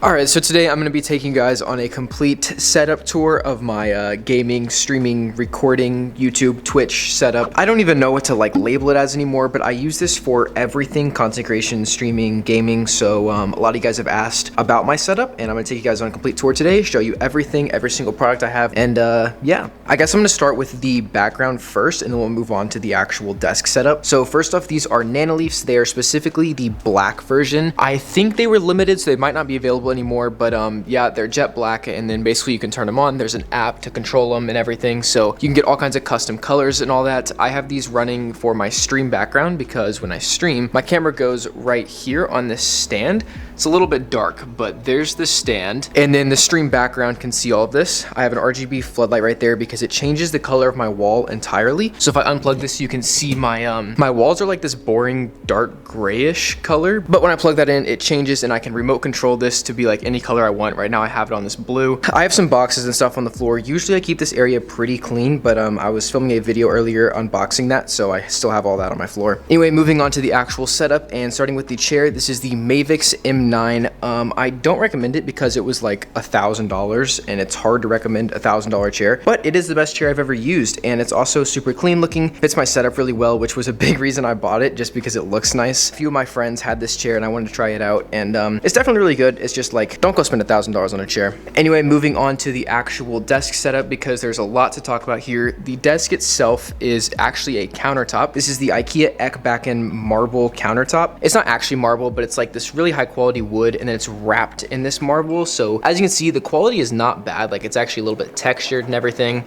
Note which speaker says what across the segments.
Speaker 1: Alright, so today I'm going to be taking you guys on a complete setup tour of my gaming, streaming, recording, YouTube, Twitch setup. I don't even know what to label it as anymore, but I use this for everything, content creation, streaming, gaming, so a lot of you guys have asked about my setup, and I'm going to take you guys on a complete tour today, show you everything, every single product I have, and yeah. I guess I'm going to start with the background first, and then we'll move on to the actual desk setup. So first off, these are Nanoleafs. They are specifically the black version. I think they were limited, so they might not be available anymore, but yeah, they're jet black, and then basically you can turn them on. There's an app to control them and everything, so you can get all kinds of custom colors and all that. I have these running for my stream background because when I stream, my camera goes right here on this stand. It's a little bit dark, but there's the stand, and then the stream background can see all of this. I have an RGB floodlight right there because it changes the color of my wall entirely. So if I unplug this, you can see my my walls are like this boring dark grayish color, but when I plug that in, it changes, and I can remote control this to be like any color I want. Right now I have it on this blue. I have some boxes and stuff on the floor. Usually I keep this area pretty clean, but I was filming a video earlier unboxing that, so I still have all that on my floor. Anyway, moving on to the actual setup and starting with the chair. This is the Mavix M9. I don't recommend it because it was like $1,000, and it's hard to recommend a $1,000 chair, but it is the best chair I've ever used, and it's also super clean looking, fits my setup really well, which was a big reason I bought it, just because it looks nice. A few of my friends had this chair and I wanted to try it out, and it's definitely really good. It's just like, don't go spend $1,000 on a chair. Anyway, moving on to the actual desk setup because there's a lot to talk about here. The desk itself is actually a countertop. This is the IKEA Ekbacken marble countertop. It's not actually marble, but it's like this really high quality wood, and then it's wrapped in this marble. So as you can see, the quality is not bad. Like, it's actually a little bit textured and everything.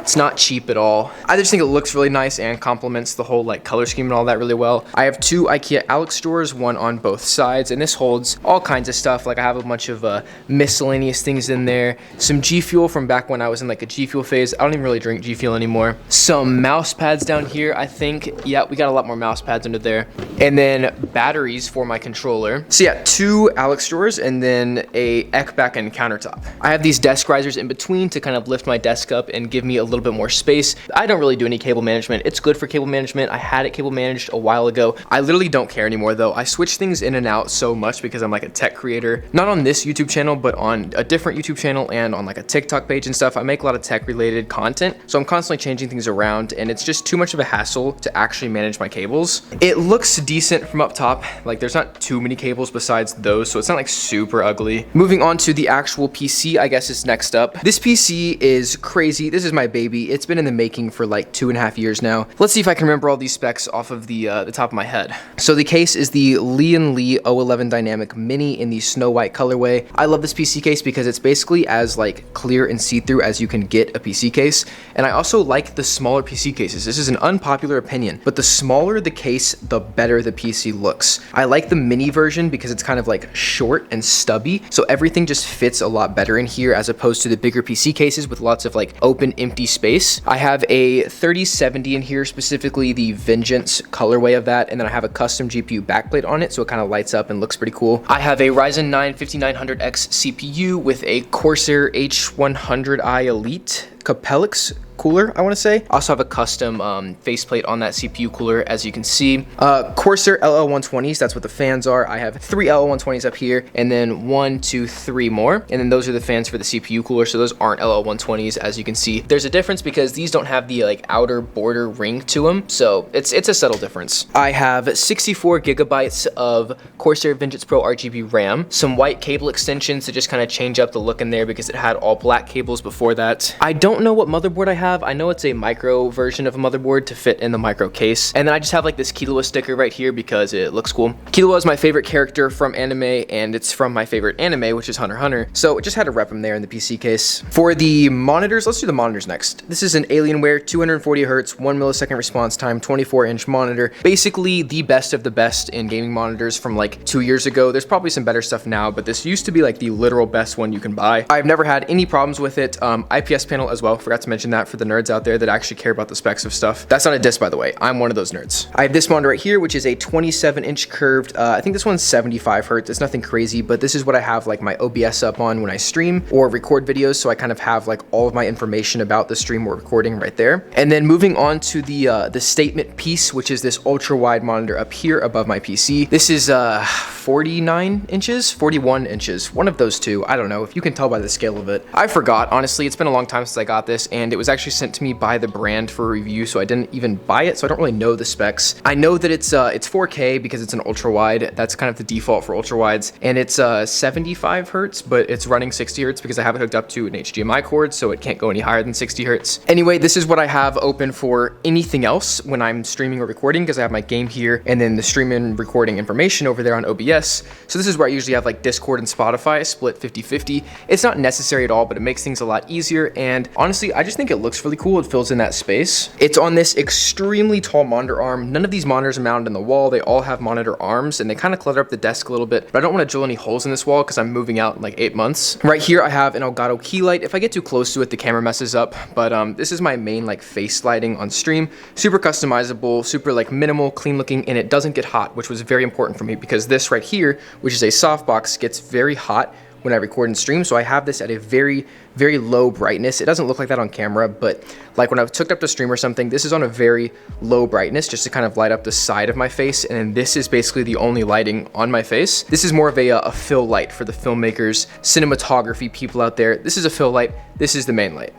Speaker 1: It's not cheap at all. I just think it looks really nice and complements the whole color scheme and all that really well. I have two IKEA Alex drawers, one on both sides, and this holds all kinds of stuff. Like, I have a bunch of miscellaneous things in there. Some G Fuel from back when I was in a G Fuel phase. I don't even really drink G Fuel anymore. Some mouse pads down here, I think. Yeah, we got a lot more mouse pads under there. And then batteries for my controller. So yeah, two Alex drawers and then a Ekbacken countertop. I have these desk risers in between to kind of lift my desk up and give me a little bit more space. I don't really do any cable management. It's good for cable management. I had it cable managed a while ago. I literally don't care anymore though. I switch things in and out so much because I'm like a tech creator, not on this YouTube channel, but on a different YouTube channel and on like a TikTok page and stuff. I make a lot of tech related content, so I'm constantly changing things around, and it's just too much of a hassle to actually manage my cables. It looks decent from up top. Like, there's not too many cables besides those, so it's not like super ugly. Moving on to the actual PC, I guess is next up. This PC is crazy. This is my baby. It's been in the making for like 2.5 years now. Let's see if I can remember all these specs off of the top of my head. So the case is the Lee & Lee 011 Dynamic Mini in the Snow White colorway. I love this PC case because it's basically as clear and see-through as you can get a PC case. And I also like the smaller PC cases. This is an unpopular opinion, but the smaller the case, the better the PC looks. I like the mini version because it's kind of short and stubby, so everything just fits a lot better in here as opposed to the bigger PC cases with lots of open, empty space. I have a 3070 in here, specifically the Vengeance colorway of that, and then I have a custom GPU backplate on it, so it kind of lights up and looks pretty cool. I have a Ryzen 9 5900X CPU with a Corsair H100i Elite Capellix cooler, I want to say. I also have a custom faceplate on that CPU cooler, as you can see. Corsair LL120s, that's what the fans are. I have 3 LL120s up here, and then 1, 2, 3 more, and then those are the fans for the CPU cooler, so those aren't LL120s, as you can see. There's a difference because these don't have the outer border ring to them, so it's a subtle difference. I have 64 gigabytes of Corsair Vengeance Pro RGB RAM, some white cable extensions to just kind of change up the look in there because it had all black cables before that. I don't know what motherboard I have. I know it's a micro version of a motherboard to fit in the micro case. And then I just have this Killua sticker right here because it looks cool. Killua is my favorite character from anime, and it's from my favorite anime, which is Hunter x Hunter. So it just had to rep him there in the PC case. For the monitors, let's do the monitors next. This is an Alienware 240 Hz, 1 millisecond response time, 24-inch monitor. Basically the best of the best in gaming monitors from 2 years ago. There's probably some better stuff now, but this used to be the literal best one you can buy. I've never had any problems with it. IPS panel as well, forgot to mention that for the nerds out there that actually care about the specs of stuff. That's not a diss, by the way. I'm one of those nerds. I have this monitor right here, which is a 27-inch curved. I think this one's 75 hertz. It's nothing crazy, but this is what I have my OBS up on when I stream or record videos. So I kind of have all of my information about the stream or recording right there. And then moving on to the statement piece, which is this ultra wide monitor up here above my PC. This is 49 inches, 41 inches, one of those two. I don't know if you can tell by the scale of it. I forgot, honestly, it's been a long time since I got this, and it was actually sent to me by the brand for review, so I didn't even buy it, so I don't really know the specs. I know that it's 4K because it's an ultra wide. That's kind of the default for ultra wides, and it's 75 hertz, but it's running 60 hertz because I have it hooked up to an HDMI cord, so it can't go any higher than 60 hertz. Anyway, this is what I have open for anything else when I'm streaming or recording, because I have my game here and then the streaming and recording information over there on OBS. So this is where I usually have like Discord and Spotify split 50-50. It's not necessary at all, but it makes things a lot easier, and honestly, I just think it looks really cool. It fills in that space. It's on this extremely tall monitor arm. None of these monitors are mounted on the wall. They all have monitor arms, and they kind of clutter up the desk a little bit, but I don't want to drill any holes in this wall because I'm moving out in like 8 months. Right here, I have an Elgato key light. If I get too close to it, the camera messes up, but this is my main like face lighting on stream. Super customizable, super like minimal, clean looking, and it doesn't get hot, which was very important for me because this right here, which is a softbox, gets very hot when I record and stream. So I have this at a very, very low brightness. It doesn't look like that on camera, but like when I've hooked up to stream or something, this is on a very low brightness just to kind of light up the side of my face. And then this is basically the only lighting on my face. This is more of a fill light for the filmmakers, cinematography people out there. This is a fill light. This is the main light.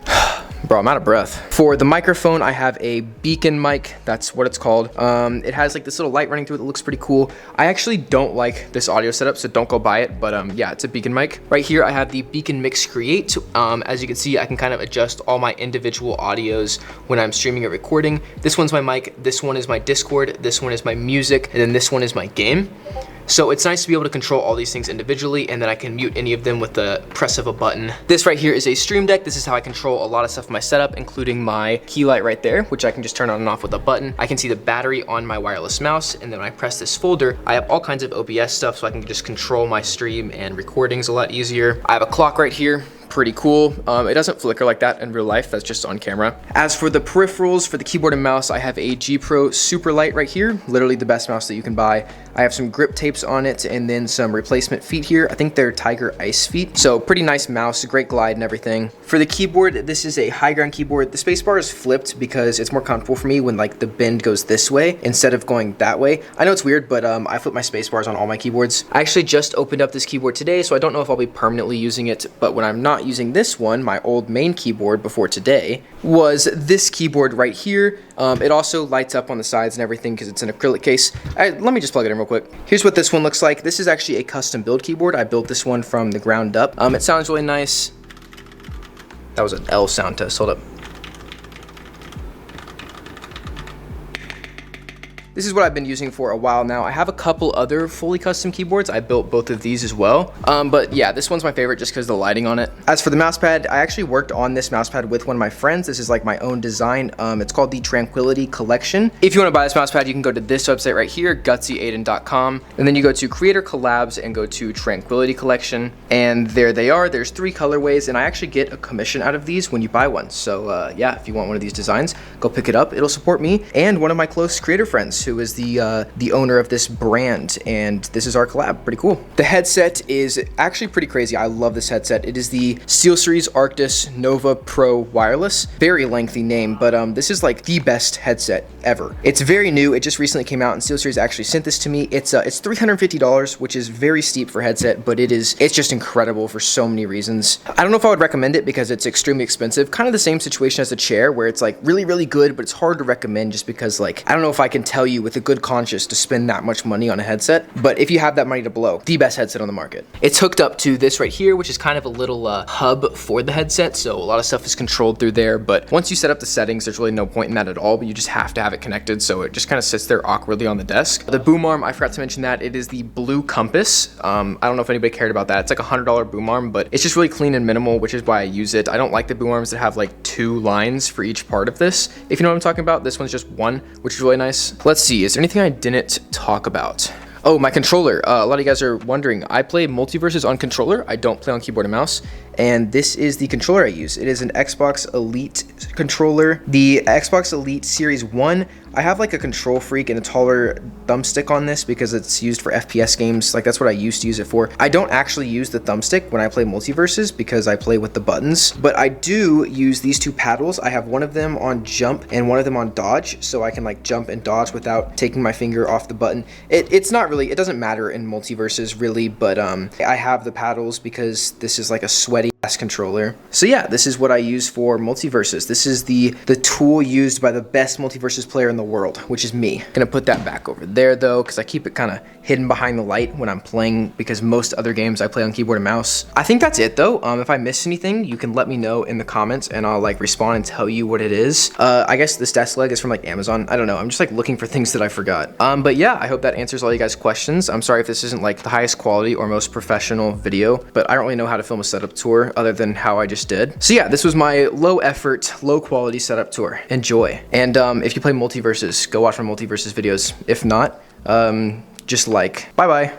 Speaker 1: Bro, I'm out of breath. For the microphone, I have a beacon mic. That's what it's called. It has like this little light running through it that looks pretty cool. I actually don't like this audio setup, so don't go buy it, but yeah, it's a beacon mic. Right here, I have the Beacon Mix Create. As you can see, I can kind of adjust all my individual audios when I'm streaming or recording. This one's my mic, this one is my Discord, this one is my music, and then this one is my game. So it's nice to be able to control all these things individually, and then I can mute any of them with the press of a button. This right here is a Stream Deck. This is how I control a lot of stuff in my setup, including my key light right there, which I can just turn on and off with a button. I can see the battery on my wireless mouse, and then when I press this folder, I have all kinds of OBS stuff, so I can just control my stream and recordings a lot easier. I have a clock right here. Pretty cool. It doesn't flicker like that in real life, that's just on camera. As for the peripherals, for the keyboard and mouse, I have a G Pro Super Light right here, literally the best mouse that you can buy. I have some grip tapes on it and then some replacement feet here. I think they're Tiger Ice feet. So pretty nice mouse, great glide and everything. For the keyboard, this is a high ground keyboard. The spacebar is flipped because it's more comfortable for me when like the bend goes this way instead of going that way. I know it's weird, but I flip my spacebars on all my keyboards. I actually just opened up this keyboard today, so I don't know if I'll be permanently using it, but when I'm not using this one, my old main keyboard before today, was this keyboard right here. It also lights up on the sides and everything because it's an acrylic case. Let me just plug it in real quick. Here's what this one looks like. This is actually a custom build keyboard. I built this one from the ground up. It sounds really nice. That was an L sound test, hold up. This is what I've been using for a while now. I have a couple other fully custom keyboards. I built both of these as well. But yeah, this one's my favorite just because of the lighting on it. As for the mousepad, I actually worked on this mousepad with one of my friends. This is like my own design. It's called the Tranquility Collection. If you want to buy this mousepad, you can go to this website right here, gutsyaiden.com. And then you go to Creator Collabs and go to Tranquility Collection. And there they are. There's 3 colorways, and I actually get a commission out of these when you buy one. So yeah, if you want one of these designs, go pick it up. It'll support me and one of my close creator friends who is the owner of this brand, and this is our collab. Pretty cool. The headset is actually pretty crazy. I love this headset. It is the SteelSeries Arctis Nova Pro Wireless. Very lengthy name, but this is like the best headset ever. It's very new. It just recently came out, and SteelSeries actually sent this to me. It's $350, which is very steep for a headset, but it's just incredible for so many reasons. I don't know if I would recommend it because it's extremely expensive. Kind of the same situation as a chair, where it's like really, really good, but it's hard to recommend just because like I don't know if I can tell you with a good conscience to spend that much money on a headset, but if you have that money to blow, the best headset on the market. It's hooked up to this right here, which is kind of a little hub for the headset, so a lot of stuff is controlled through there, but once you set up the settings, there's really no point in that at all, but you just have to have it connected, so it just kind of sits there awkwardly on the desk. The boom arm, I forgot to mention that, it is the Blue Compass. I don't know if anybody cared about that. It's like a $100 boom arm, but it's just really clean and minimal, which is why I use it. I don't like the boom arms that have like 2 lines for each part of this. If you know what I'm talking about, this one's just 1, which is really nice. Let's see, is there anything I didn't talk about? Oh, my controller. A lot of you guys are wondering. I play Multiverses on controller. I don't play on keyboard and mouse. And this is the controller I use. It is an Xbox Elite controller. The Xbox Elite Series 1. I have like a control freak and a taller thumbstick on this because it's used for FPS games. Like that's what I used to use it for. I don't actually use the thumbstick when I play multiverses because I play with the buttons, but I do use these two paddles. I have one of them on jump and one of them on dodge, so I can like jump and dodge without taking my finger off the button. It's not really, it doesn't matter in multiverses really, but I have the paddles because this is like a sweaty ass controller. So yeah, this is what I use for multiverses. This is the tool used by the best multiverses player in the world, which is me. Gonna put that back over there though, because I keep it kind of hidden behind the light when I'm playing, because most other games I play on keyboard and mouse. I think that's it though. If I missed anything, you can let me know in the comments and I'll like respond and tell you what it is. I guess this desk leg is from like Amazon. I don't know. I'm just like looking for things that I forgot. But yeah, I hope that answers all you guys' questions. I'm sorry if this isn't like the highest quality or most professional video, but I don't really know how to film a setup tour other than how I just did. So yeah, this was my low effort, low quality setup tour. Enjoy. And if you play multiverses, go watch my multiverses videos. If not, just like, bye bye.